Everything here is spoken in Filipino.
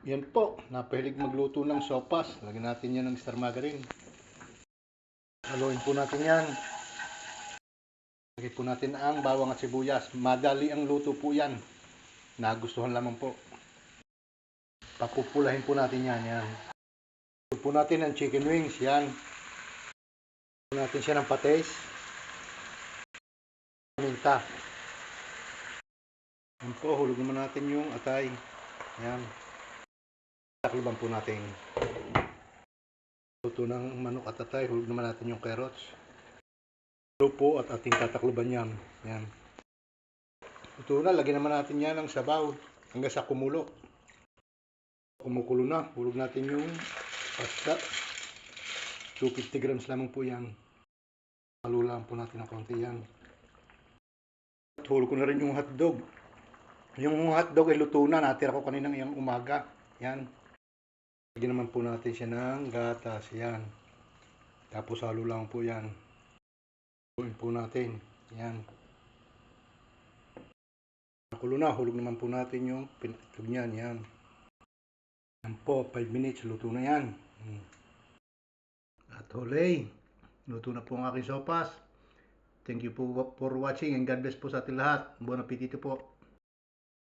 Yan po, napahilig magluto ng sopas. Lagyan natin yan ng star margarine. Haluin po natin yan. Lagyan po natin ang bawang at sibuyas. Madali ang luto po yan. Nagustuhan lamang po. Papupulahin po natin yan. Yan. Luto po natin ang chicken wings. Yan. Luto natin siya ng patis. Minta. Yan po, hulog naman natin yung atay. Yan. Takliban po natin. Luto ng manok at atay, hulog naman natin yung carrots. Luto po at ating tatakluban yan. Yan. Luto na, lagyan naman natin yan ng sabaw hanggang sa kumulo. Kumukulo na, hulog natin yung pasta. 250 grams lamang po yan. Halulaan po natin ng konti yan. At hulog ko na rin yung hotdog. Yung hotdog ay luto na, natira ko kaninang iyang umaga. Yan. Lagyan naman po natin siya ng gatas. Yan. Tapos halo lang po yan. Haluin po natin. Yan. Nakulo na. Hulog naman po natin yung pinatlog niyan. Yan. Yan po. 5 minutes. Luto na yan. At huli. Luto na po ang aking sopas. Thank you po for watching and God bless po sa ating lahat. Buon appetito po.